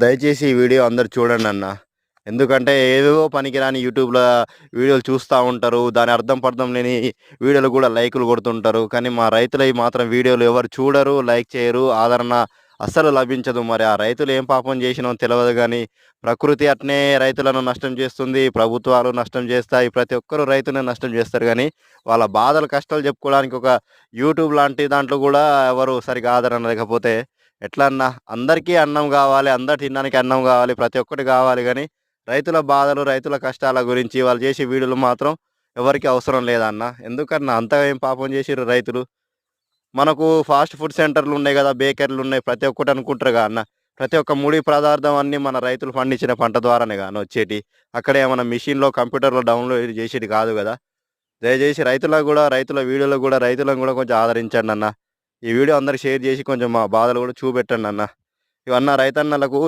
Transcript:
దయచేసి ఈ వీడియో అందరూ చూడండన్నా. ఎందుకంటే ఏవేవో పనికిరాని యూట్యూబ్‌లో వీడియోలు చూస్తా ఉంటారు. దాని అర్థం పర్థం లేని వీడియోలు గూడా లైకులు కొడుతుంటారు. కానీ మా రైతులయి మాత్రం వీడియోలు ఎవరు చూడరు, లైక్ చేయరు, ఆదరణ అస్సలు లభించదు. మరి ఆ రైతులు ఏం పాపం చేసినో తెలవదు గానీ, ప్రకృతి అట్నే రైతులను నష్టం చేస్తుంది. ప్రభుత్వాలు నష్టం చేస్తాయి. ప్రతి ఒక్కరు రైతుని నష్టం చేస్తారు గానీ, వాళ్ళ బాధలు, కష్టాలు చెప్పుకోవడానికి ఒక యూట్యూబ్ లాంటి దాంట్లో గూడా ఎవరు సరిగ్గా ఆదరణ లేకపోతే ఎట్లా అన్నా? అందరికీ అన్నం గావాలి. అందరు తినడానికి అన్నం గావాలి. ప్రతి ఒక్కటి గావాలి గానీ, రైతుల బాధలు, రైతుల కష్టాల గురించి వాళ్ళు చేసే వీడియోలు మాత్రం ఎవరికీ అవసరం లేదన్న. ఎందుకన్నా అంతగా ఏం పాపం చేసిర్రు రైతులు? మనకు ఫాస్ట్ ఫుడ్ సెంటర్‌లు ఉన్నాయి గదా! బేకరీలు ఉన్నాయి. ప్రతి ఒక్కటి అనుకుంటారుగా అన్న. ప్రతి ఒక్క ముడి పదార్థం అన్నీ మన రైతులు పండించిన పంట ద్వారానేగా అన్న వచ్చేటియి. అక్కడ ఏమన్నా మిషన్‌లో, కంప్యూటర్‌లో డౌన్‌లోడ్ చేసేది కాదు గదా! దయచేసి రైతులకు గూడా, రైతుల వీడియోలకు గూడా రైతులను గూడా కొంచెం ఆదరించండన్న. ఈ వీడియో అందరికి షేర్ చేసి కొంచెం మా బాధలు గూడా చూపెట్టండన్న. ఇవన్న రైతన్నలకు